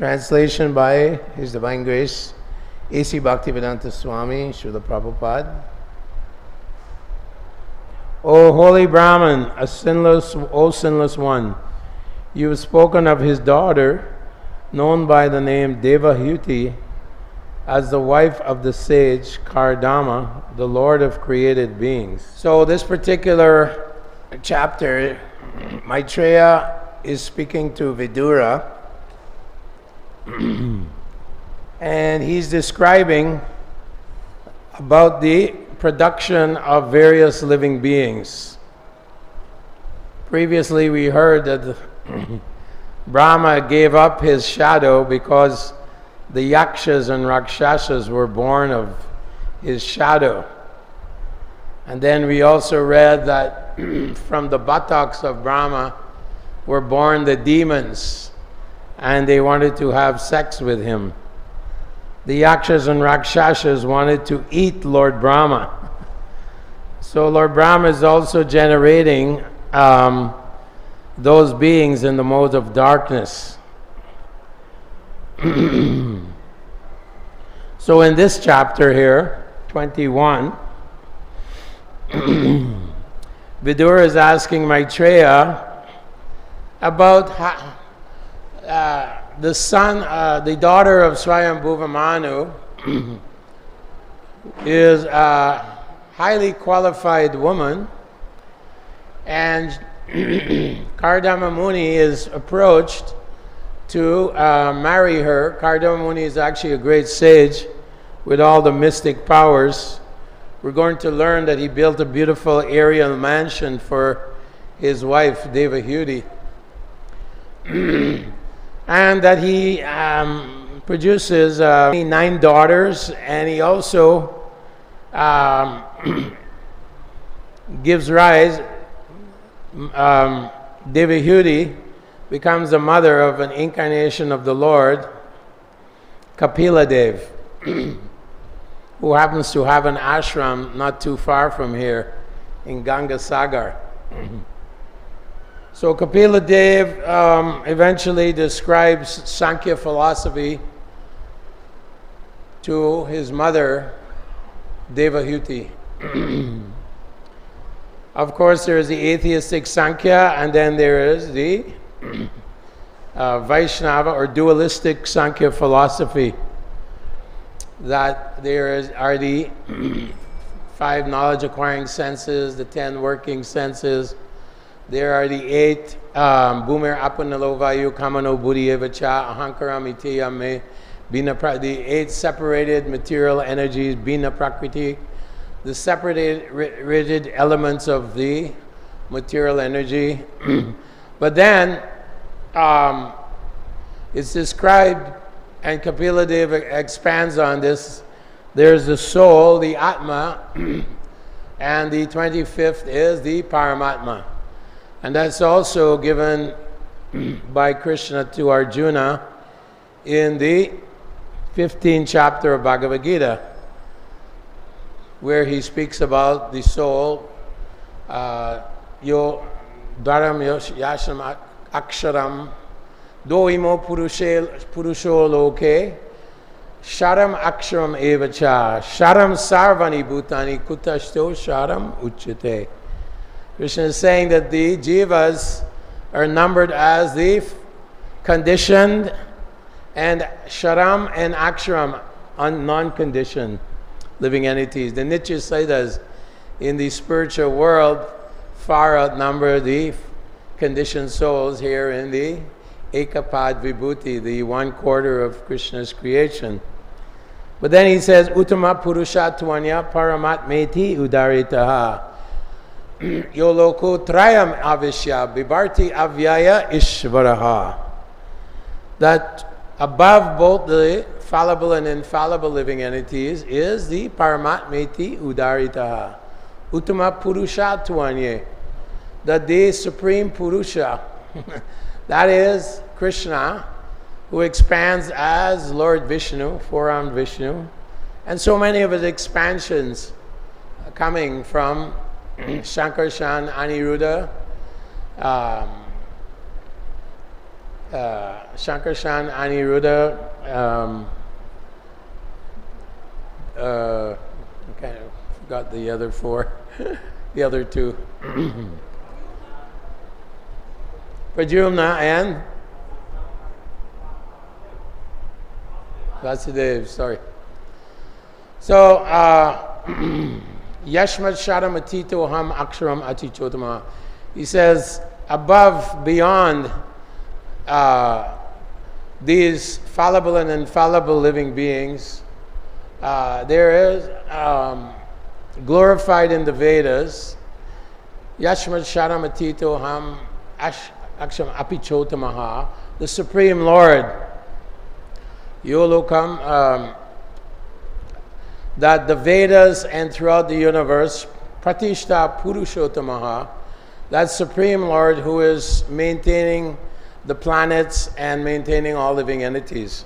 Translation by His Divine Grace, A.C. Bhaktivedanta Swami, Srila Prabhupada. O holy Brahman, O sinless one, you have spoken of his daughter, known by the name Devahuti, as the wife of the sage Kardama, the Lord of created beings. So this particular chapter, Maitreya is speaking to Vidura, and he's describing about the production of various living beings. Previously we heard that Brahma gave up his shadow because the yakshas and rakshasas were born of his shadow. And then we also read that from the buttocks of Brahma were born the demons, and they wanted to have sex with him. The yakshas and rakshasas wanted to eat Lord Brahma. So Lord Brahma is also generating those beings in the mode of darkness. So in this chapter here, 21, Vidura is asking Maitreya about the son, the daughter of Swayambhuva Manu is a highly qualified woman, and Kardama Muni is approached to marry her. Kardama Muni is actually a great sage with all the mystic powers. We're going to learn that he built a beautiful aerial mansion for his wife Devahuti, and that he produces 9 daughters, and he also gives rise, Devahuti becomes the mother of an incarnation of the Lord, Kapila Dev, who happens to have an ashram not too far from here in Ganga Sagar. So Kapila Dev eventually describes Sankhya philosophy to his mother, Devahuti. Of course, there is the atheistic Sankhya, and then there is the Vaishnava or dualistic Sankhya philosophy, that are the 5 knowledge acquiring senses, the 10 working senses. There are the 8 Bhumir Apanalovayu Kamano Buddhievacha Ahankaram Itiyame Bina, the 8 separated material energies, Bina Prakriti, the separated elements of the material energy. But then it's described, and Kapila Deva expands on this. There's the soul, the Atma, and the 25th is the Paramatma. And that's also given by Krishna to Arjuna in the 15th chapter of Bhagavad Gita, where he speaks about the soul, yo dharam yasham aksharam doimo purusho loke sharam aksharam evacha sharam sarvani bhutani kutashto sharam uchyate. Krishna is saying that the jivas are numbered as the conditioned, and sharam and aksharam, non-conditioned living entities. The Nitya Siddhas in the spiritual world far outnumber the conditioned souls here in the Ekapad Vibhuti, the 1/4 of Krishna's creation. But then he says, Uttama Purushatvanya Paramatmeti Udaritaha Yo Loko Trayam Avishya Bibarti Avyaya Ishvaraha. That above both the fallible and infallible living entities is the Paramatmeti Udaritaha, Uttama Purushatvanya, that the Supreme Purusha, that is Krishna, who expands as Lord Vishnu, 4-armed Vishnu, and so many of his expansions coming from Shankarshan, Aniruddha, Shankarshan, Aniruddha, okay, I forgot the other four, the other two. Pradyumna and Vasudev, sorry. So, Yashmat Sharamatito Ham Aksharam Atichotama. He says, above, beyond these fallible and infallible living beings, there is glorified in the Vedas, Yashmat Sharamatito Ham Aksham Apichotamaha, the Supreme Lord, Yolokam, that the Vedas and throughout the universe, Pratishta Purushottamaha, that Supreme Lord who is maintaining the planets and maintaining all living entities.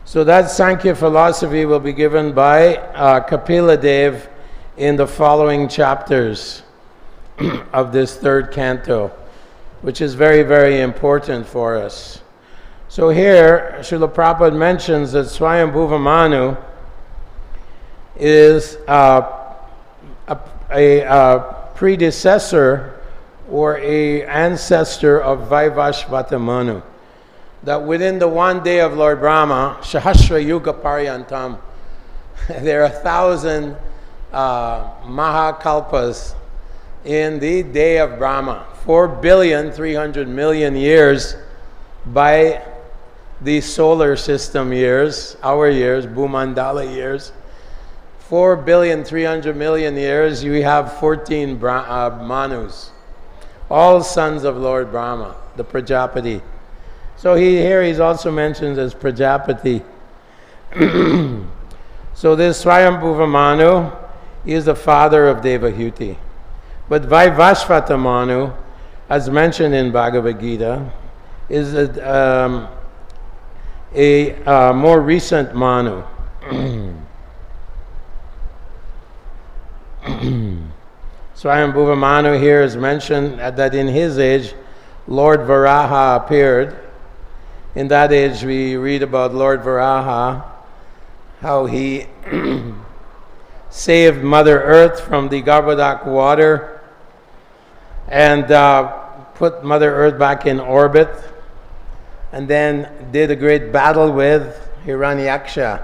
So that Sankhya philosophy will be given by Kapila Dev in the following chapters of this third canto, which is very, very important for us. So here, Srila Prabhupada mentions that Swayambhuva Manu is a predecessor or a ancestor of Vaivashvata Manu. That within the one day of Lord Brahma, Sahasra Yuga Paryantam, there are 1,000 Mahakalpas in the day of Brahma. 4,300,000,000 years by the solar system years, our years, Bhumandala years. 4,300,000,000 years, you have 14 Manus, all sons of Lord Brahma, the Prajapati. So here he's also mentioned as Prajapati. So this Swayambhuva Manu is the father of Devahuti. But Vaivashvata Manu, as mentioned in Bhagavad Gita, is a more recent Manu. Swayambhuva Manu here is mentioned that in his age, Lord Varaha appeared. In that age, we read about Lord Varaha, how he saved Mother Earth from the Garbhodak water and put Mother Earth back in orbit, and then did a great battle with Hiranyaksha,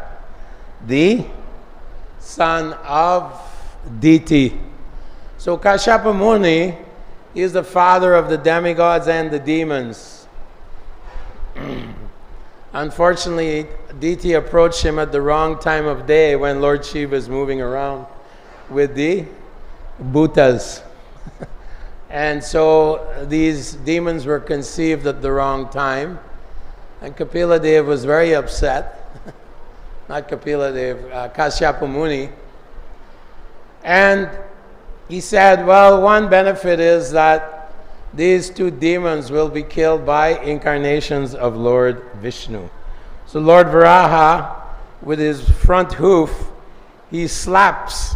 the son of Diti. So Kashyapa Muni is the father of the demigods and the demons. Unfortunately, Diti approached him at the wrong time of day when Lord Shiva is moving around with the Bhutas. And so these demons were conceived at the wrong time. And Kapila Dev was very upset. Not Kapila Dev, Kashyapa Muni. And he said, well, one benefit is that these two demons will be killed by incarnations of Lord Vishnu. So Lord Varaha, with his front hoof, he slaps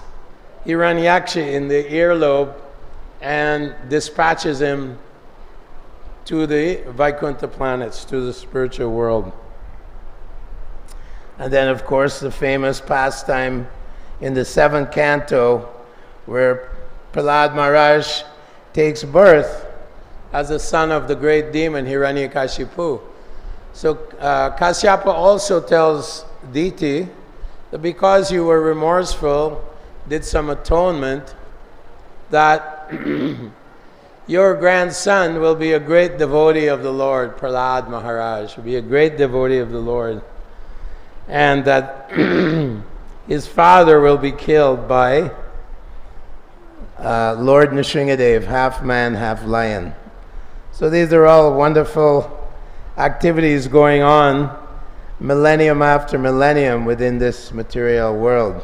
Hiranyaksha in the earlobe and dispatches him to the Vaikuntha planets, to the spiritual world. And then, of course, the famous pastime in the 7th canto, where Prahlad Maharaj takes birth as the son of the great demon Hiranyakashipu. So Kashyapa also tells Diti that because you were remorseful, did some atonement, that your grandson will be a great devotee of the Lord. Prahlad Maharaj will be a great devotee of the Lord, and that his father will be killed by Lord Nrsingadev, half man, half lion. So these are all wonderful activities going on millennium after millennium within this material world.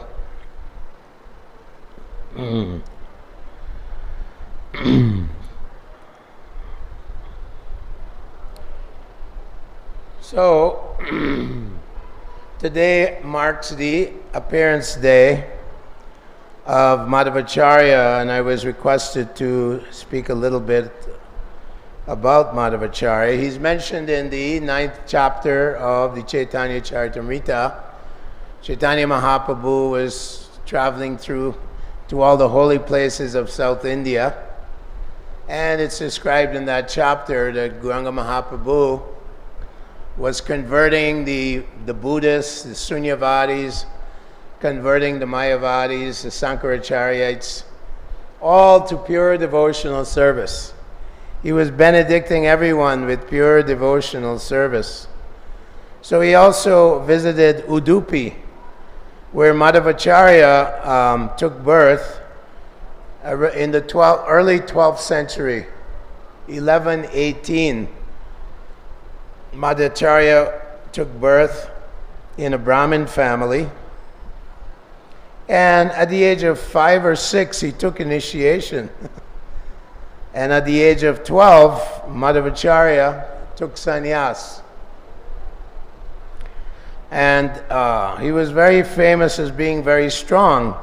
So today marks the appearance day of Madhavacharya, and I was requested to speak a little bit about Madhavacharya. He's mentioned in the 9th chapter of the Chaitanya Charitamrita. Chaitanya Mahaprabhu was traveling through to all the holy places of South India, and it's described in that chapter that Gauranga Mahaprabhu was converting the Buddhists, the Sunyavadis, converting the Mayavadis, the Sankaracharyites, all to pure devotional service. He was benedicting everyone with pure devotional service. So he also visited Udupi, where Madhavacharya took birth in the early 12th century, 1118. Madhavacharya took birth in a Brahmin family, and at the age of 5 or 6 he took initiation. And at the age of 12, Madhavacharya took sannyas. And he was very famous as being very strong.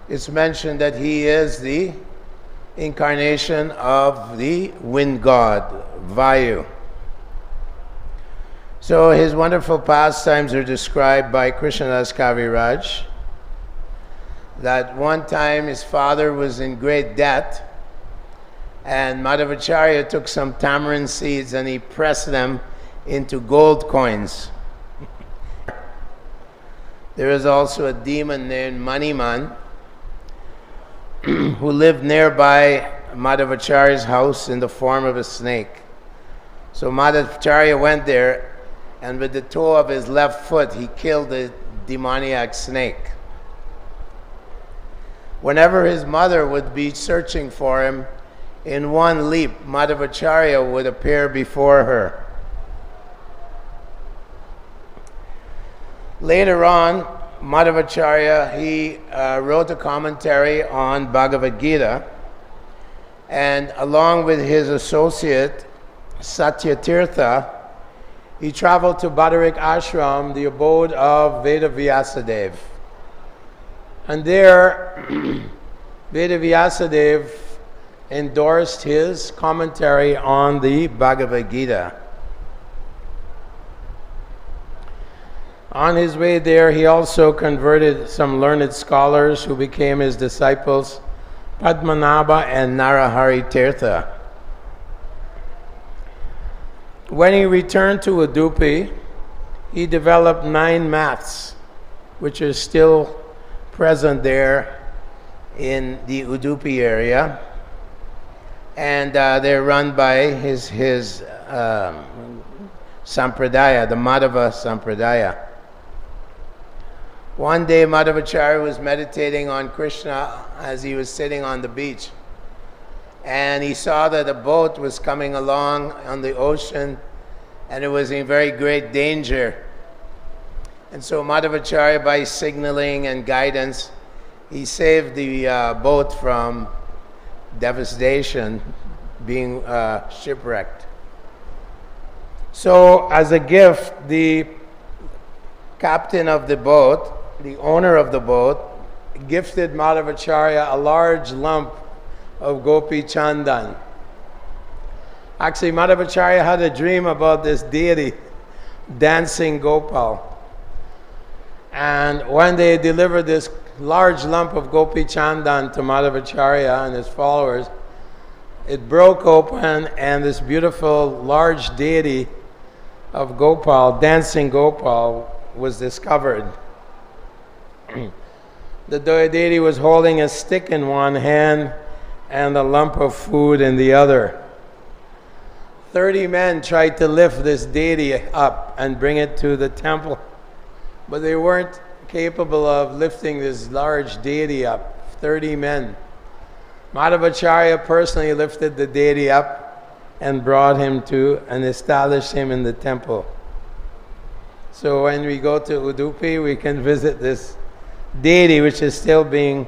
It's mentioned that he is the incarnation of the wind god, Vayu. So his wonderful pastimes are described by Krishnadas Kaviraj, that one time his father was in great debt, and Madhavacharya took some tamarind seeds and he pressed them into gold coins. There is also a demon named Maniman who lived nearby Madhavacharya's house in the form of a snake. So Madhavacharya went there, and with the toe of his left foot he killed the demoniac snake. Whenever his mother would be searching for him, in one leap Madhavacharya would appear before her. Later on, Madhavacharya, he wrote a commentary on Bhagavad Gita, and along with his associate Satyatirtha, he traveled to Badarik Ashram, the abode of Vedavyasadeva. And there, Vedavyasadeva endorsed his commentary on the Bhagavad Gita. On his way there, he also converted some learned scholars who became his disciples, Padmanabha and Narahari Tirtha. When he returned to Udupi, he developed 9 maths, which are still present there in the Udupi area, and they're run by his Sampradaya, the Madhava Sampradaya. One day Madhavacharya was meditating on Krishna as he was sitting on the beach, and he saw that a boat was coming along on the ocean and it was in very great danger. And so Madhavacharya, by signaling and guidance, he saved the boat from devastation, being shipwrecked. So as a gift, the captain of the boat, the owner of the boat, gifted Madhavacharya a large lump of Gopi Chandan. Actually, Madhavacharya had a dream about this deity, dancing Gopal. And when they delivered this large lump of Gopi Chandan to Madhavacharya and his followers, it broke open and this beautiful large deity of Gopal, dancing Gopal, was discovered. The deity was holding a stick in one hand and a lump of food in the other. 30 men tried to lift this deity up and bring it to the temple, but they weren't capable of lifting this large deity up. 30 men. Madhavacharya personally lifted the deity up and brought him to and established him in the temple. So when we go to Udupi, we can visit this deity, which is still being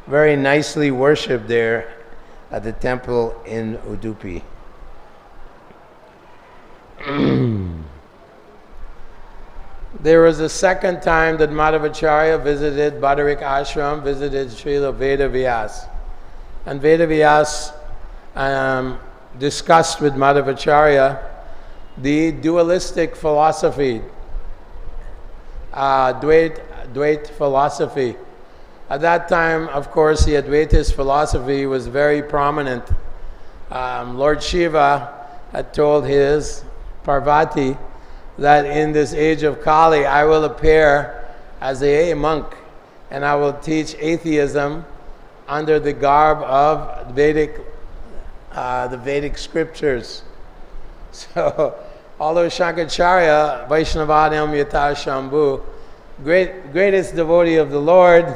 very nicely worshipped there at the temple in Udupi. There was a second time that Madhavacharya visited Badarik Ashram, visited Srila Vedavyas. And Vedavyas discussed with Madhavacharya the dualistic philosophy, Dvait philosophy. At that time, of course, the Advaitist philosophy was very prominent. Lord Shiva had told his Parvati that in this age of Kali, I will appear as a monk and I will teach atheism under the garb of the Vedic scriptures. So, although Shankaracharya, Vaishnavadam Yata Shambhu, greatest devotee of the Lord,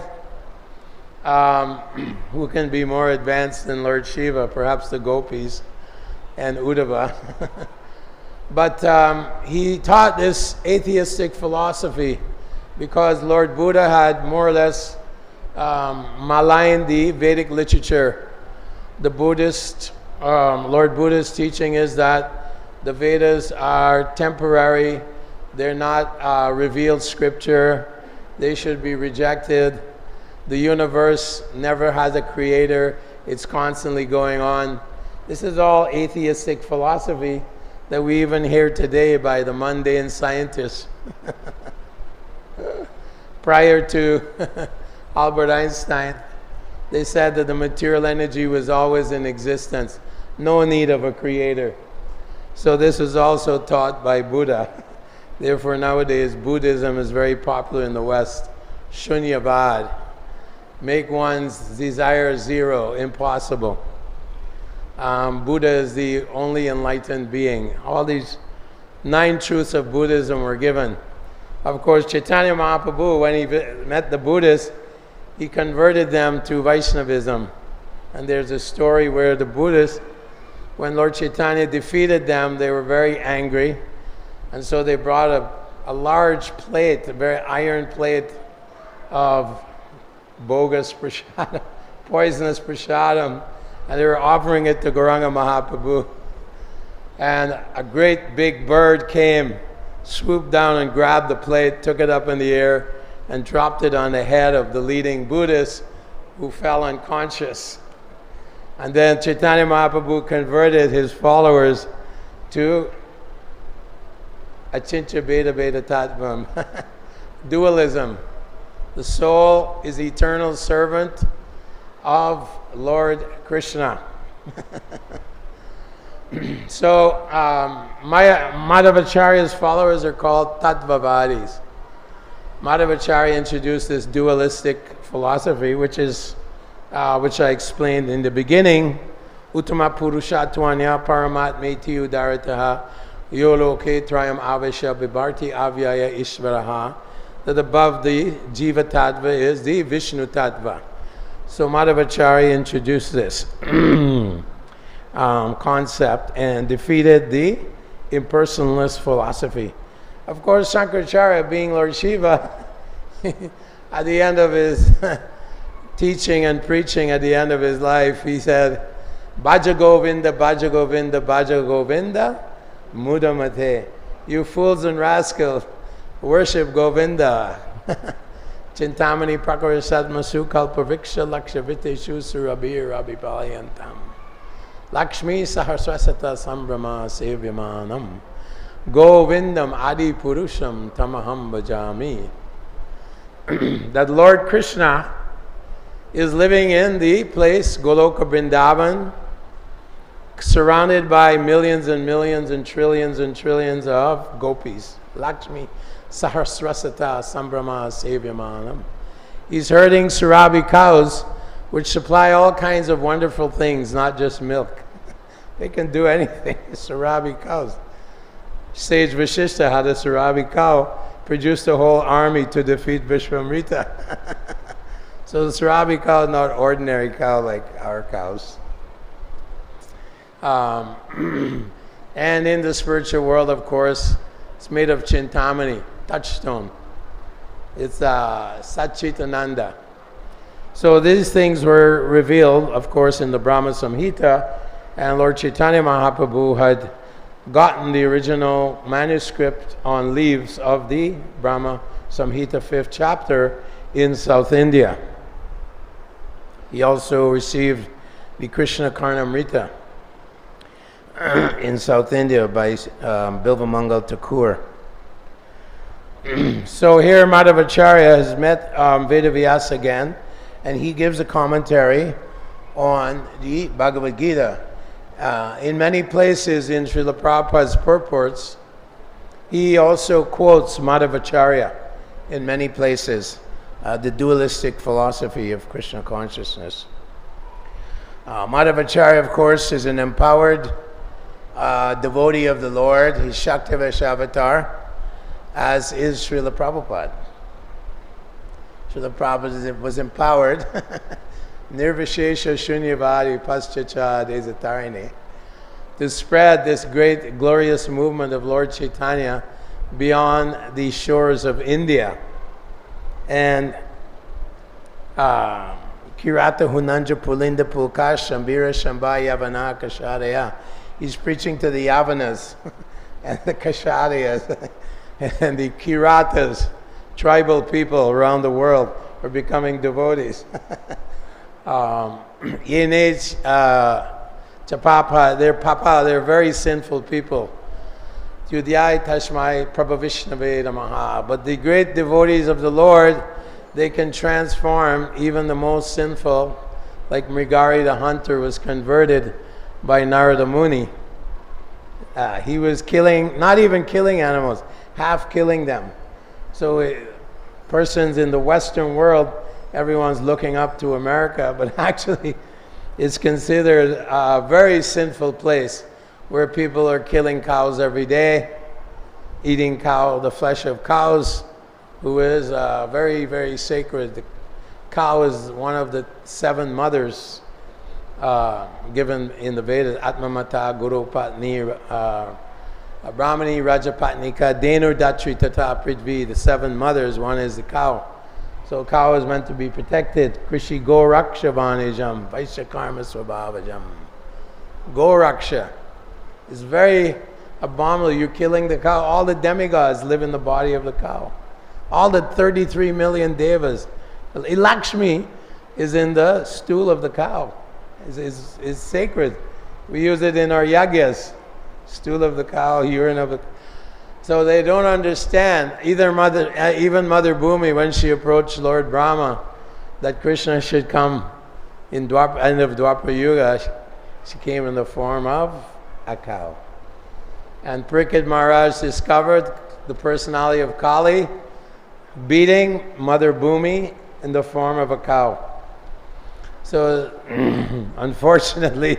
who can be more advanced than Lord Shiva, perhaps the gopis and Uddhava. But he taught this atheistic philosophy because Lord Buddha had more or less maligned the Vedic literature. The Lord Buddha's teaching is that the Vedas are temporary, they're not revealed scripture, they should be rejected. The universe never has a creator, it's constantly going on. This is all atheistic philosophy that we even hear today by the mundane scientists. Prior to Albert Einstein, they said that the material energy was always in existence, no need of a creator. So this was also taught by Buddha. Therefore nowadays Buddhism is very popular in the West. Shunyavad. Make one's desire zero, impossible. Buddha is the only enlightened being. All these 9 truths of Buddhism were given. Of course, Chaitanya Mahaprabhu, when he met the Buddhists, he converted them to Vaishnavism. And there's a story where the Buddhists, when Lord Chaitanya defeated them, they were very angry. And so they brought a large plate, a very iron plate of bogus prasadam, poisonous prasadam, and they were offering it to Gauranga Mahaprabhu. And a great big bird came, swooped down and grabbed the plate, took it up in the air, and dropped it on the head of the leading Buddhist, who fell unconscious. And then Chaitanya Mahaprabhu converted his followers to Achintya Bheda Bheda Tattvam, dualism. The soul is eternal servant of Lord Krishna. So Madhavacharya's followers are called Tattvavadis. Madhavacharya introduced this dualistic philosophy, which I explained in the beginning. Uttama Purushatvanya Paramatmeti Udarataha Yoloke Trayam Avesha Bibharti Avyaya Ishvaraha. That above the Jiva Tattva is the Vishnu Tattva. So Madhavacharya introduced this concept and defeated the impersonalist philosophy. Of course, Shankaracharya, being Lord Shiva, at the end of his teaching and preaching, at the end of his life, he said, Bhaja Govinda, Bhaja Govinda, Bhaja Govinda, Mudamate. You fools and rascals, worship Govinda. Chintamani Prakarasatmasu Kalpaviksha Lakshaviteshu Surabir Abhipalayantam. Lakshmi Sahasrasata Sambrama Sevyamanam. Govindam Adi Purusham Tamaham Bhajami. That Lord Krishna is living in the place Goloka Vrindavan, surrounded by millions and millions and trillions of gopis. Lakshmi Sahasrasata Sambrama Sevyamanam. He's herding Surabi cows, which supply all kinds of wonderful things, not just milk. They can do anything. Surabi cows. Sage Vashishta had a Surabi cow, produced a whole army to defeat Vishwamrita. So the Surabi cow is not ordinary cow like our cows. And in the spiritual world, of course, it's made of Chintamani, touchstone. It's Satchitananda. So these things were revealed, of course, in the Brahma Samhita, and Lord Chaitanya Mahaprabhu had gotten the original manuscript on leaves of the Brahma Samhita 5th chapter in South India. He also received the Krishna Karnamrita. in South India by Bilvamangal Thakur. So here Madhavacharya has met Vedavyasa again, and he gives a commentary on the Bhagavad Gita. In many places in Srila Prabhupada's purports, he also quotes Madhavacharya in many places, the dualistic philosophy of Krishna consciousness. Madhavacharya, of course, is an empowered devotee of the Lord. He's Shaktivesh avatar, as is Srila Prabhupada. Srila Prabhupada was empowered, Nirvishesha Shunyavadi Paschacha Desatarini, to spread this great glorious movement of Lord Chaitanya beyond the shores of India. And Kirata Hunanja Pulinda Pulka Shambira Shamba Yavana Kasharaya. He's preaching to the Yavanas and the Kasharayas and the Kiratas, tribal people around the world, are becoming devotees. They're very sinful people. Yudhyai Tashmai Prabhavishnave Namaha. But the great devotees of the Lord, they can transform even the most sinful, like Mrigari the hunter was converted by Narada Muni. He was killing, not even killing animals, half killing them. So persons in the Western world, everyone's looking up to America, but actually it's considered a very sinful place where people are killing cows every day, eating the flesh of cows, who is very, very sacred. The cow is one of the 7 mothers given in the Vedas: Atmamata, Guru Patni, Brahmani, Rajapatnika, Denu, Datri, Tata, Prithvi. The 7 mothers, one is the cow. So cow is meant to be protected. Krishi Goraksha Vanijam, Vaishya Karma Swabhavajam. Goraksha is very abominable. You're killing the cow. All the demigods live in the body of the cow. All the 33 million devas. Lakshmi is in the stool of the cow. Is sacred. We use it in our yagyas. Stool of the cow, urine of the. So they don't understand. Even Mother Bhumi, when she approached Lord Brahma, that Krishna should come in end of Dwapara Yuga, she came in the form of a cow. And Parikshit Maharaj discovered the personality of Kali beating Mother Bhumi in the form of a cow. So unfortunately,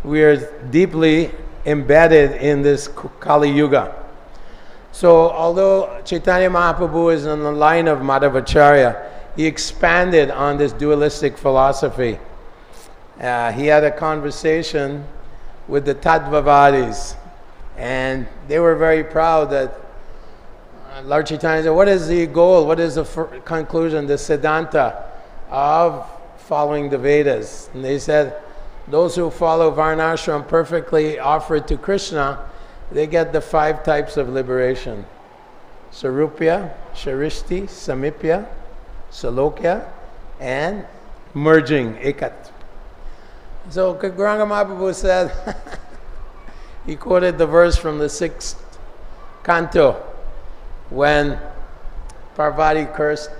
we are deeply embedded in this Kali Yuga. So although Chaitanya Mahaprabhu is on the line of Madhavacharya, he expanded on this dualistic philosophy. He had a conversation with the Tattvavadis, and they were very proud that Lord Chaitanya said, what is the goal, what is the conclusion, the Siddhanta of following the Vedas? And they said, those who follow Varnashram perfectly offered to Krishna, they get the 5 types of liberation: Sarupya, Sharishti, Samipya, Salokya, and merging, Ekat. So Gauranga Mahaprabhu said, he quoted the verse from the 6th canto, when Parvati cursed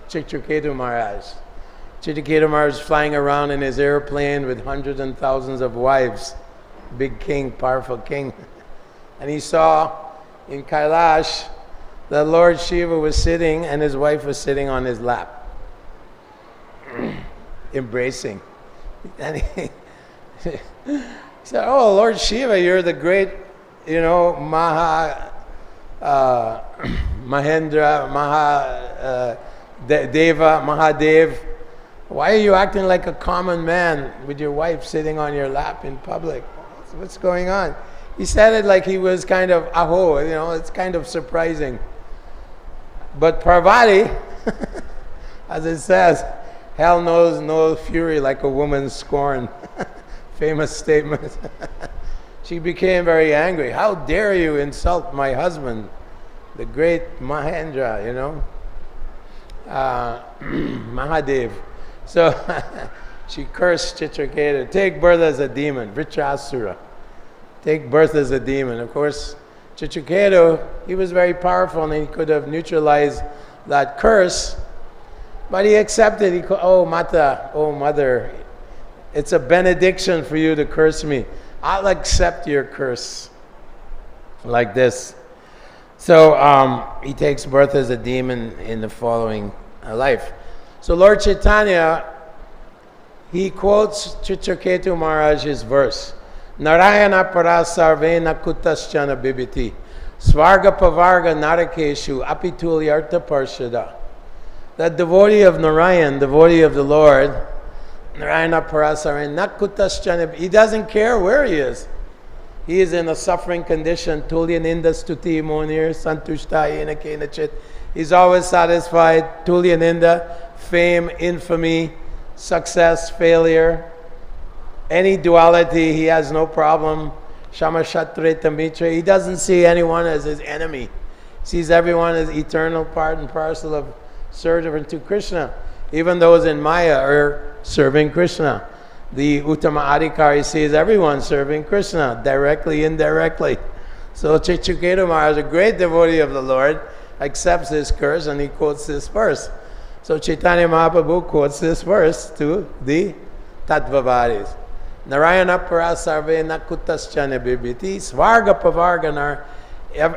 Chitraketu Maharaj. Chitraketu Maharaj was flying around in his airplane with hundreds and thousands of wives. Big king, powerful king. And he saw in Kailash that Lord Shiva was sitting and his wife was sitting on his lap, embracing. And he said, oh, Lord Shiva, you're the great, Mahendra, Deva, Mahadev. Why are you acting like a common man with your wife sitting on your lap in public? What's going on? He said it like he was kind of aho, it's kind of surprising. But Parvati, as it says, hell knows no fury like a woman's scorn. Famous statement. She became very angry. How dare you insult my husband, the great Mahendra, Mahadev. So she cursed Chitraketu, take birth as a demon, Vritrasura. Take birth as a demon. Of course, Chitraketu, he was very powerful and he could have neutralized that curse, but he accepted. Oh Mata, oh Mother, it's a benediction for you to curse me. I'll accept your curse. Like this. So he takes birth as a demon in the following life. So Lord Chaitanya, he quotes Chitraketu Maharaj's verse. Narayana para sarvena kutaschana bibiti. Svarga pavarga narakeshu apitulyarta parshada. That devotee of Narayan, devotee of the Lord, Narayana para sarvena kutaschana, he doesn't care where he is. He is in a suffering condition. Tulya ninda stuti monir santushtayena kenachit. He's always satisfied. Tulya ninda, fame, infamy, success, failure. Any duality, he has no problem. Shama shatreta mitra. He doesn't see anyone as his enemy. He sees everyone as eternal part and parcel of servant to Krishna. Even those in Maya are serving Krishna. The Uttama Adhikari sees everyone serving Krishna, directly, indirectly. So Chitraketu Maharaj, a great devotee of the Lord, accepts this curse and he quotes this verse. So Chaitanya Mahaprabhu quotes this verse to the Tattvavadis. Narayana para sarve nakutaschana bibiti svarga pavarganar.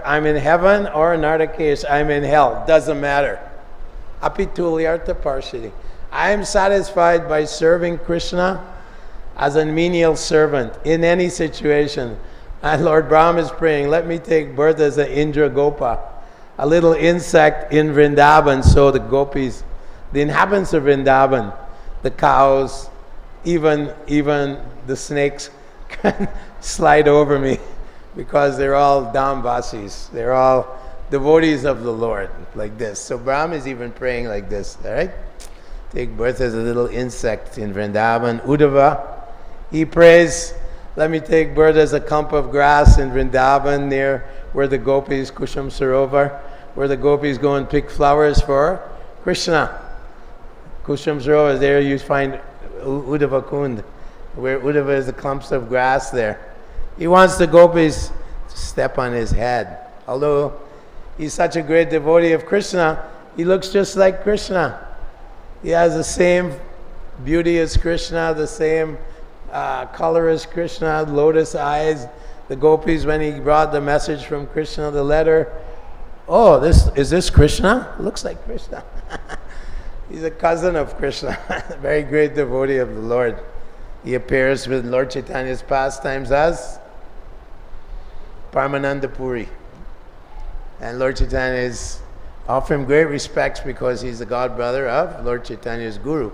I'm in heaven or Nardakesh, I'm in hell, doesn't matter. Apitulyarta parshadi. I am satisfied by serving Krishna as a menial servant in any situation. And Lord Brahma is praying, let me take birth as an Indra Gopa, a little insect in Vrindavan, so the gopis, the inhabitants of Vrindavan, the cows, even the snakes can slide over me because they're all Dhamvasis. They're all devotees of the Lord, like this. So Brahma is even praying like this, all right? Take birth as a little insect in Vrindavan. Uddhava, he prays, let me take birth as a clump of grass in Vrindavan near where the gopis, Kusham Sarovar, where the gopis go and pick flowers for Krishna. Kusham Sarovar, there you find Uddhava Kund, where Uddhava is the clumps of grass there. He wants the gopis to step on his head. Although he's such a great devotee of Krishna, he looks just like Krishna. He has the same beauty as Krishna, the same color as Krishna, lotus eyes. The gopis, when he brought the message from Krishna, the letter, oh, is this Krishna? Looks like Krishna. He's a cousin of Krishna, a very great devotee of the Lord. He appears with Lord Chaitanya's pastimes as Paramananda Puri. And Lord Chaitanya is offer him great respects because he's the god brother of Lord Chaitanya's guru,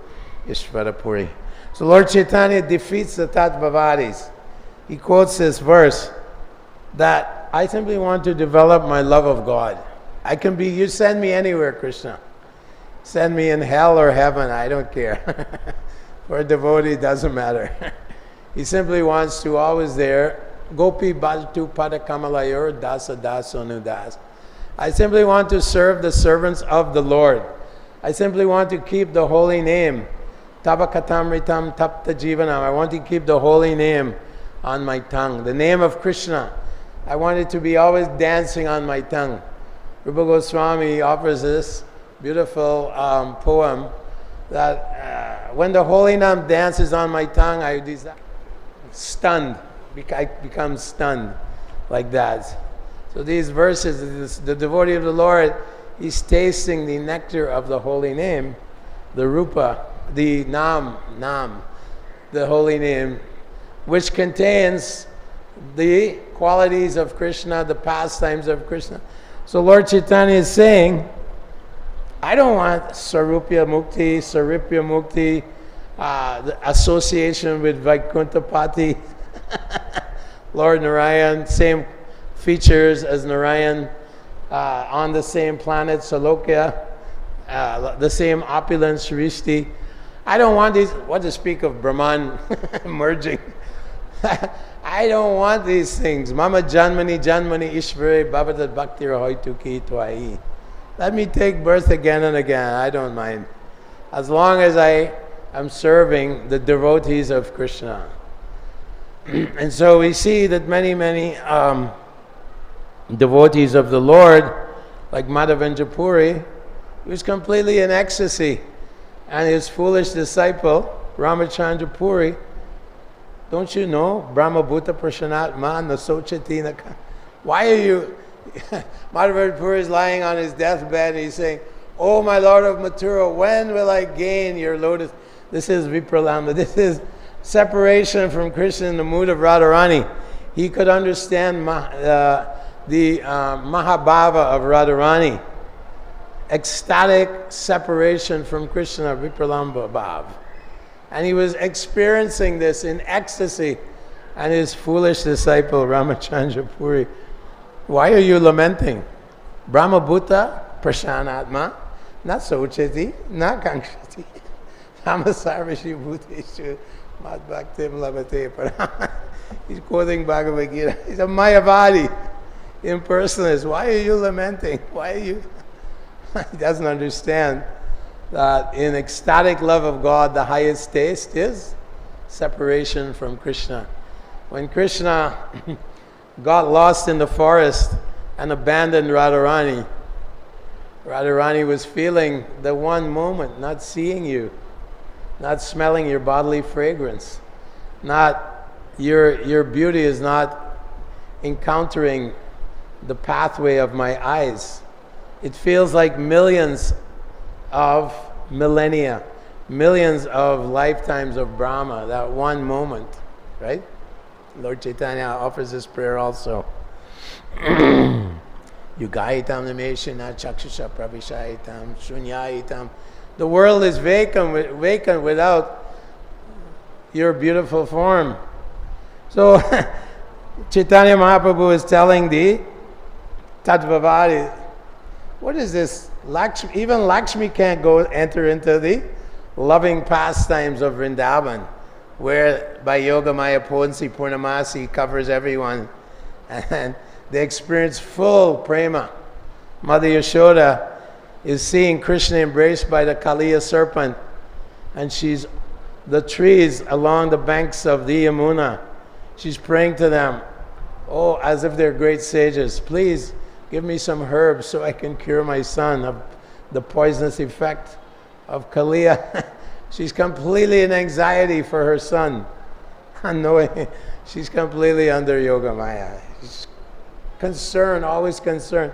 Ishvara Puri. So Lord Chaitanya defeats the Tattvavadis. He quotes this verse that I simply want to develop my love of God. You send me anywhere, Krishna. Send me in hell or heaven, I don't care. For a devotee, it doesn't matter. He simply wants to always there, Gopi Bhajtu Padakamalayur Dasa Dasonudas. I simply want to serve the servants of the Lord. I simply want to keep the holy name. Tabakatamritam Tapta Jivanam. I want to keep the holy name on my tongue. The name of Krishna. I want it to be always dancing on my tongue. Rupa Goswami offers this beautiful poem that when the holy name dances on my tongue, I become stunned like that. So these verses, the devotee of the Lord, he's tasting the nectar of the holy name, the Rupa, the Nam, the holy name, which contains the qualities of Krishna, the pastimes of Krishna. So Lord Chaitanya is saying, I don't want Sarupya Mukti, the association with Vaikuntapati, Lord Narayan, same features as Narayan, on the same planet, Salokya, the same opulence, Srishti. I don't want these, what to speak of Brahman merging. I don't want these things. Mama Janmani Ishvare Bhavatat Bhakti Rahoitu Ki Tvai. Let me take birth again and again. I don't mind. As long as I I'm serving the devotees of Krishna. And so we see that many devotees of the Lord, like Madhavendra Puri, he was completely in ecstasy. And his foolish disciple, Ramachandra Puri, don't you know, Brahma Bhuta Prashanatma Nasochatina. Why are you, Madhavendra Puri is lying on his deathbed and he's saying, oh my Lord of Mathura, when will I gain your lotus? This is Vipralambda. This is separation from Krishna in the mood of Radharani. He could understand the Mahabhava of Radharani. Ecstatic separation from Krishna, Vipralambha Bhav. And he was experiencing this in ecstasy. And his foolish disciple, Ramachandra Puri, why are you lamenting? Brahma Bhuta Prashanatma, not Sochati, not Kankshati. Namasarvashi Bhuteshu Mad Bhaktim Labate Param. He's quoting Bhagavad Gita. He's a Mayavadi, impersonalist. Why are you lamenting? Why are you? He doesn't understand that in ecstatic love of God, the highest taste is separation from Krishna. When Krishna got lost in the forest and abandoned Radharani, Radharani was feeling the one moment, not seeing you, not smelling your bodily fragrance, not your beauty is not encountering the pathway of my eyes. It feels like millions of millennia, millions of lifetimes of Brahma, that one moment, right? Lord Chaitanya offers this prayer also. Yugaitam nameshana chakshusha pravishaitam shunyaitam. The world is vacant without your beautiful form. So Chaitanya Mahaprabhu is telling the Tadvavadi, what is this? Even Lakshmi can't enter into the loving pastimes of Vrindavan, where by Yoga Maya Ponsi Purnamasi covers everyone, and they experience full prema. Mother Yashoda is seeing Krishna embraced by the Kaliya serpent, and the trees along the banks of the Yamuna, she's praying to them, oh, as if they're great sages, please give me some herbs so I can cure my son of the poisonous effect of Kaliya. She's completely in anxiety for her son. Unknowing, she's completely under Yoga Maya. She's concerned, always concerned.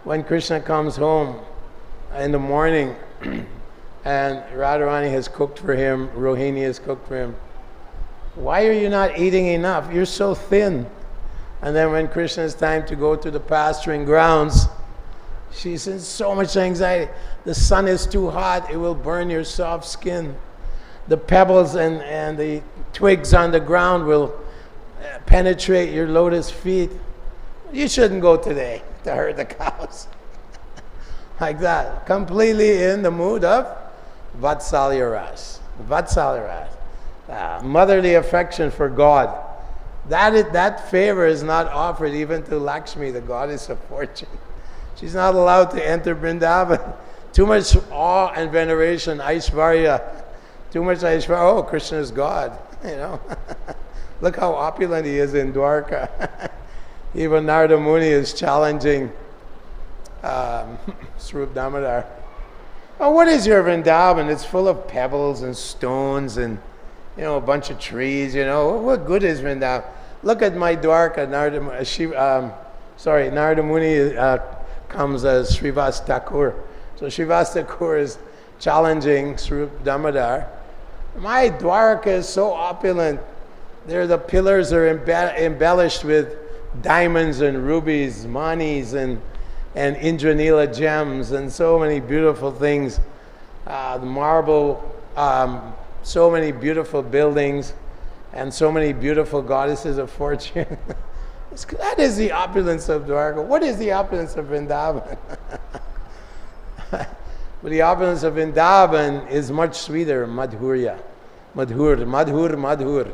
When Krishna comes home in the morning and Radharani has cooked for him, Rohini has cooked for him, why are you not eating enough? You're so thin. And then when Krishna's time to go to the pasturing grounds, she's in so much anxiety. The sun is too hot, it will burn your soft skin. The pebbles and the twigs on the ground will penetrate your lotus feet. You shouldn't go today to herd the cows. Like that. Completely in the mood of Vatsalya Ras. Vatsalya Ras. Motherly affection for God. That favor is not offered even to Lakshmi, the goddess of fortune. She's not allowed to enter Vrindavan. Too much awe and veneration, Aishvarya. Too much Aishvarya. Oh, Krishna is God. You know. Look how opulent he is in Dwarka. Even Narada Muni is challenging Swarup Damodar. Oh, what is your Vrindavan? It's full of pebbles and stones and a bunch of trees. What good is Vrindavan? Look at my Dwarka. Narada Muni comes as Srivas Thakur. So Srivas Thakur is challenging Swarup Damodar. My Dwarka is so opulent. The pillars are embellished with diamonds and rubies, manis and Indranila gems and so many beautiful things. The marble, so many beautiful buildings and so many beautiful goddesses of fortune. That is the opulence of Dwarka. What is the opulence of Vrindavan? But the opulence of Vrindavan is much sweeter, madhurya. Madhur.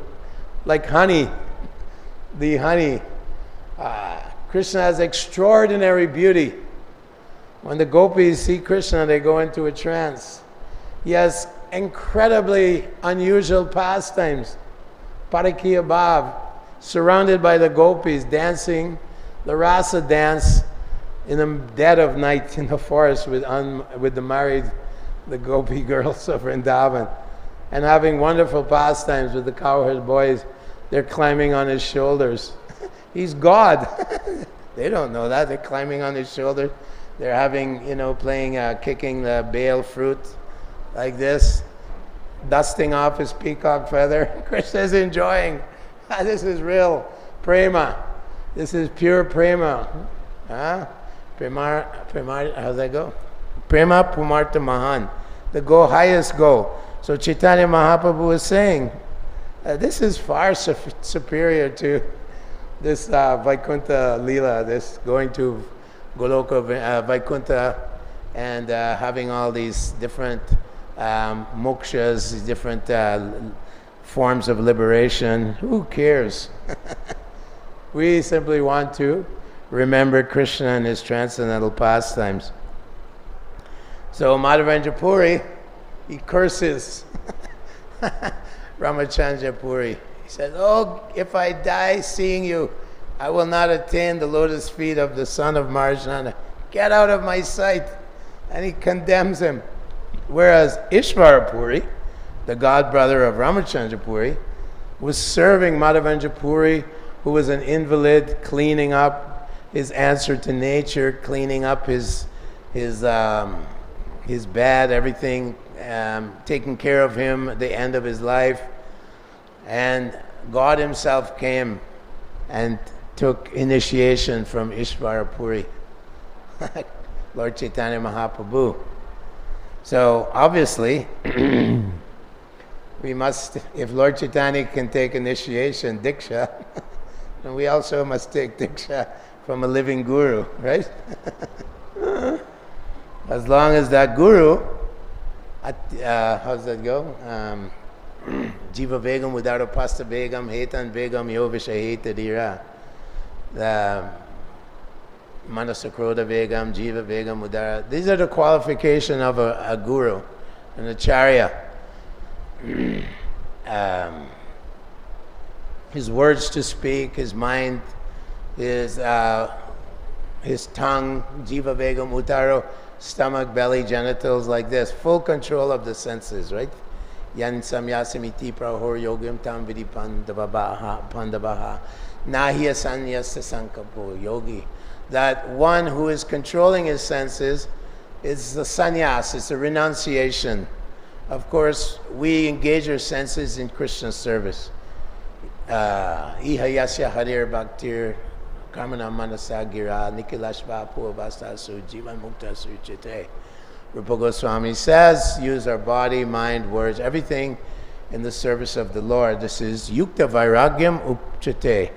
Like honey, the honey. Krishna has extraordinary beauty. When the gopis see Krishna, they go into a trance. He has incredibly unusual pastimes. Parakiya Bhav, surrounded by the gopis, dancing the rasa dance in the dead of night in the forest with the gopi girls of Vrindavan, and having wonderful pastimes with the cowherd boys. They're climbing on his shoulders. He's God. They don't know that. They're climbing on his shoulders. They're having, playing, kicking the bale fruit like this, dusting off his peacock feather. Krishna's enjoying. This is real prema. This is pure prema. How's that go? Prema Pumarta Mahan. The highest goal. So Chaitanya Mahaprabhu is saying, this is far superior to this Vaikuntha Leela, this going to Goloka Vaikuntha and having all these different mokshas, different forms of liberation. Who cares? We simply want to remember Krishna and his transcendental pastimes. So Madhavendra Puri, he curses Ramachandra Puri. He says, oh, if I die seeing you, I will not attain the lotus feet of the son of Marjana. Get out of my sight. And he condemns him. Whereas Ishvara Puri, the god brother of Ramachandra Puri, was serving Madhavendra Puri, who was an invalid, cleaning up his answer to nature, cleaning up his bad, everything, taking care of him at the end of his life. And God himself came and took initiation from Ishvara Puri, Lord Chaitanya Mahaprabhu. So obviously, we must, if Lord Chaitanya can take initiation, Diksha, then we also must take Diksha from a living guru, right? As long as that guru, how's that go? Jiva Vegam Udara Pasta Vegam Hetan Vegam Yovisha Hetadira. The Manasakroda Vegam, Jiva Vegam Udara. These are the qualification of a guru, an acharya. His words to speak, his mind, his tongue, Jiva Vegam Utaro, stomach, belly, genitals, like this. Full control of the senses, right? Yan samyasamiti prahor yogim tam vidi pandavaha nahiya sanyasa sankapo yogi. That one who is controlling his senses is the sannyas, it's a renunciation. Of course, we engage our senses in Krishna's service. Iha yasya harir bhaktir kamana manasa gira nikilashva puvavastasu jivan muktasu chite. Rupa Goswami says, use our body, mind, words, everything in the service of the Lord. This is yukta vairagyam upchate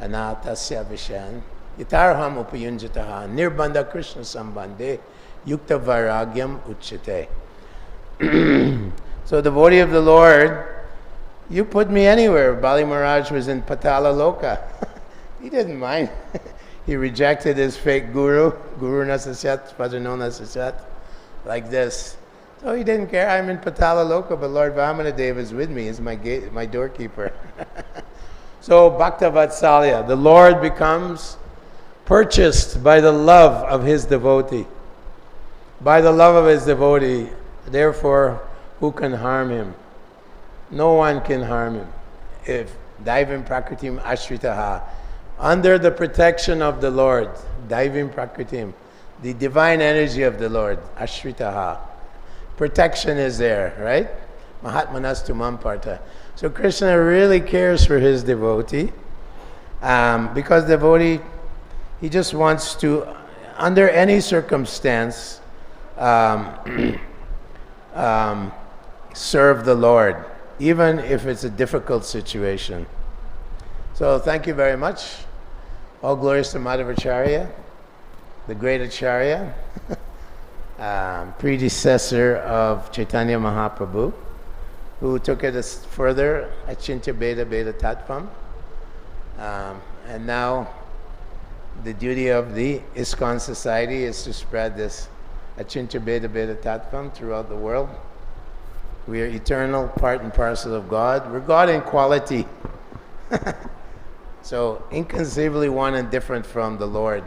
anatasya vishan yitarham upayunjataha nirbandha Krishna sambandhe yukta vairagyam uchate. So, devotee of the Lord, you put me anywhere. Bali Maharaj was in Patala Loka. He didn't mind. He rejected his fake guru, Guru Nasasyat, Padano Nasasyat, like this. So he didn't care. I'm in Patala Loka, but Lord Vamanadev is with me. He's my gate, my doorkeeper. So Bhakta Vatsalya, the Lord becomes purchased by the love of his devotee. By the love of his devotee. Therefore, who can harm him? No one can harm him. If Daivim Prakritim Ashritaha, under the protection of the Lord, Daivim Prakritim, the divine energy of the Lord, Ashritaha, protection is there, right? Mahatmanastu Mamparta. So Krishna really cares for his devotee, because devotee, he just wants to, under any circumstance, serve the Lord, even if it's a difficult situation. So thank you very much. All glories to Madhavacharya, the great Acharya, predecessor of Chaitanya Mahaprabhu, who took it further, Achintya Beda Beda Tattvam. And now the duty of the Iskcon society is to spread this Achintya Beda Beda Tattvam throughout the world. We are eternal, part and parcel of God. We're God in quality. So inconceivably one and different from the Lord.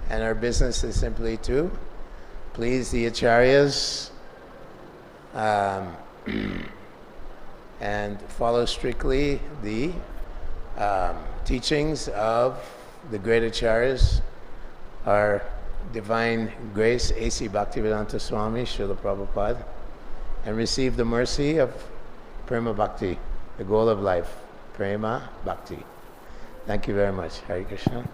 And our business is simply to please the acharyas and follow strictly the teachings of the great acharyas, our divine grace, A.C. Bhaktivedanta Swami, Srila Prabhupada, and receive the mercy of Prema Bhakti, the goal of life, Prema Bhakti. Thank you very much. Hare Krishna.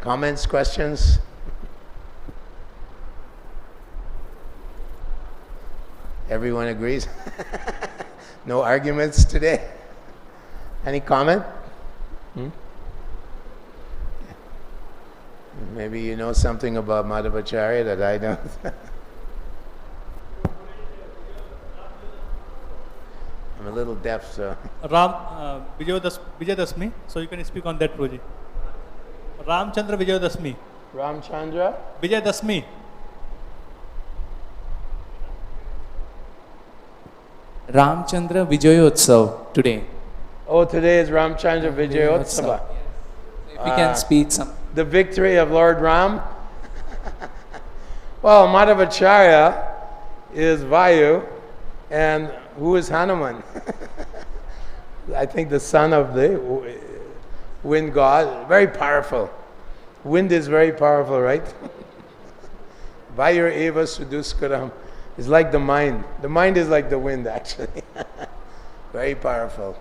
Comments, questions? Everyone agrees? No arguments today? Any comment? Maybe you know something about Madhavacharya that I don't. I'm a little deaf, so. Vijayadashmi, so you can speak on that, Prabhuji. Ramchandra Vijayadashmi. Ramchandra? Vijayadashmi. Ramchandra Vijayotsav today. Oh, today is Ramchandra Vijayotsava. If you can speak some. The victory of Lord Ram. Well, Madhavacharya is Vayu, and who is Hanuman? I think the son of the wind god, very powerful. Wind is very powerful, right? Vayur eva suduskaram. It's like the mind. The mind is like the wind, actually. Very powerful.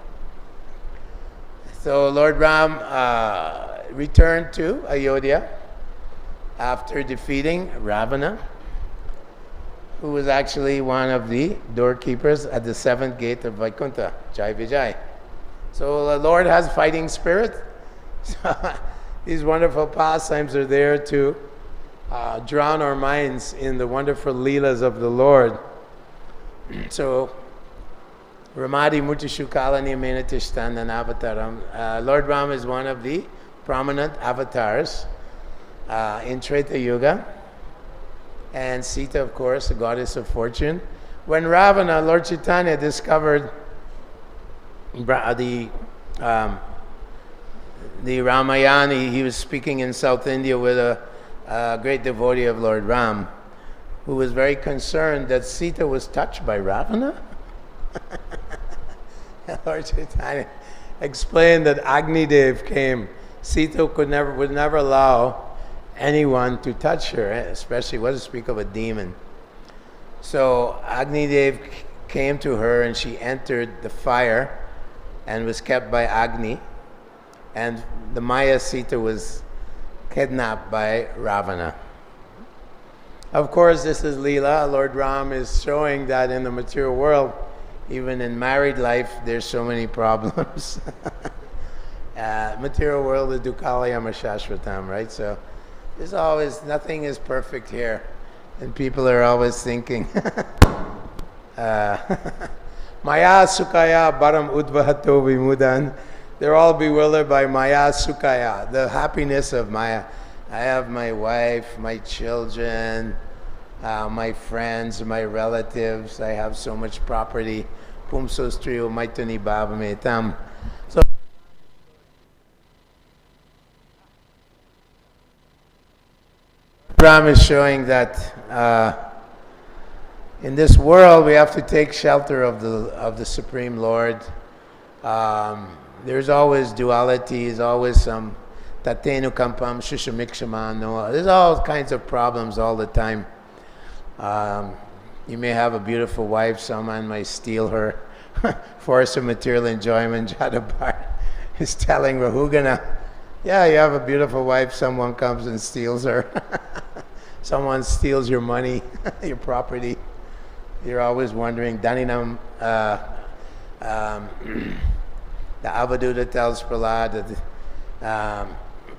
So Lord Ram returned to Ayodhya after defeating Ravana, who was actually one of the doorkeepers at the 7th gate of Vaikuntha, Jai Vijay. So the Lord has fighting spirit. So these wonderful pastimes are there to drown our minds in the wonderful leelas of the Lord. So, Ramadi Mutishukalani Menatishtan and Avataram. Lord Ram is one of the prominent avatars in Treta Yuga. And Sita, of course, the goddess of fortune. When Ravana, Lord Chaitanya, discovered the Ramayana, he was speaking in South India with a great devotee of Lord Ram, who was very concerned that Sita was touched by Ravana. Lord Chaitanya explained that Agni Dev came. Sita would never allow anyone to touch her, especially what to speak of a demon. So Agni Dev came to her and she entered the fire and was kept by Agni. And the Maya Sita was kidnapped by Ravana. Of course, this is Leela. Lord Ram is showing that in the material world, even in married life, there's so many problems. Material world is Dukalayama Shashvatam, right? So there's always, nothing is perfect here. And people are always thinking, Maya Sukaya Baram Udvahato Vimudan. They're all bewildered by Maya Sukaya, the happiness of Maya. I have my wife, my children, my friends, my relatives. I have so much property. Pumso Strio Maitani Baba Metam. So Ram is showing that in this world we have to take shelter of the Supreme Lord. There's always duality, there's always some tatenu kampam shushamikshama. There's all kinds of problems all the time. You may have a beautiful wife, someone might steal her for some material enjoyment. Jadabar is telling Rahugana, yeah, you have a beautiful wife, someone comes and steals her. Someone steals your money, your property. You're always wondering, Daninam, the Avaduta tells Prahlad that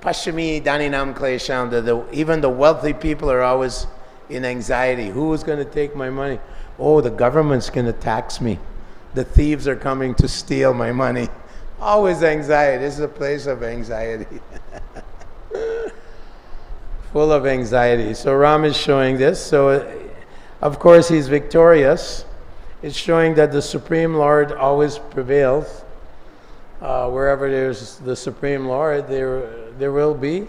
Pashami Daninam Klesham, that even the wealthy people are always in anxiety. Who is going to take my money? Oh, the government's going to tax me. The thieves are coming to steal my money. Always anxiety. This is a place of anxiety. Full of anxiety. So Ram is showing this. So, of course, he's victorious. It's showing that the Supreme Lord always prevails. Wherever there's the Supreme Lord, there will be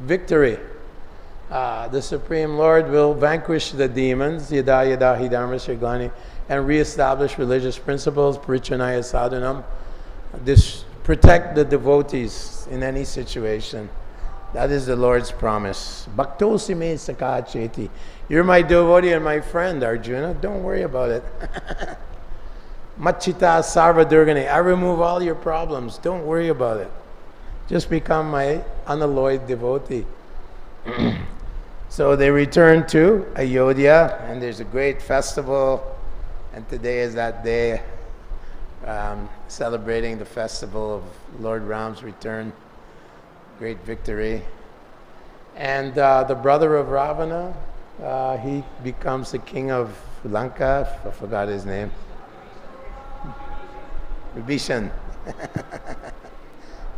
victory. The Supreme Lord will vanquish the demons, yada yada hidharmasya glani, and re-establish religious principles, parichanaya sadhanam. Protect the devotees in any situation. That is the Lord's promise. Bhaktosi me sakha cheti. You're my devotee and my friend, Arjuna. Don't worry about it. Machita sarva durgani. I remove all your problems. Don't worry about it. Just become my unalloyed devotee. So they return to Ayodhya, and there's a great festival, and today is that day, celebrating the festival of Lord Ram's return, great victory. And the brother of Ravana, he becomes the king of Lanka. I forgot his name. Vibhishan.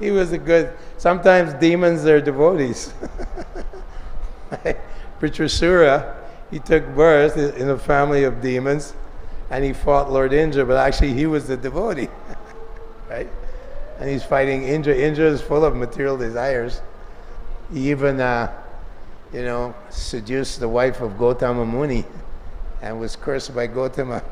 He was a good, sometimes demons are devotees. Pritrasura, he took birth in a family of demons, and he fought Lord Indra, but actually he was the devotee, right? And he's fighting Indra. Indra is full of material desires. He even, seduced the wife of Gautama Muni, and was cursed by Gautama.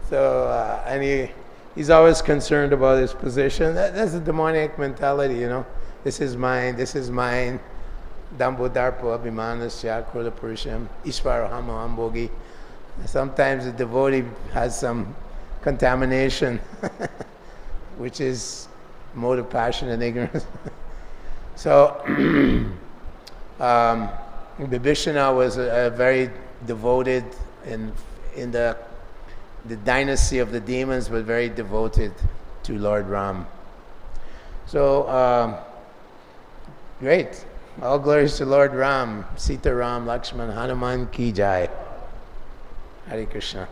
So, and he's always concerned about his position. That's a demonic mentality, This is mine, this is mine. Dambo Darpo Abhimanasya Kruda Purusham Ishvarahama Ambogi. Sometimes the devotee has some contamination, which is mode of passion and ignorance. So, Bibhishana was a very devoted in the dynasty of the demons, but very devoted to Lord Ram. So, great. All glories to Lord Ram, Sita Ram, Lakshman, Hanuman ki jai. Hare Krishna.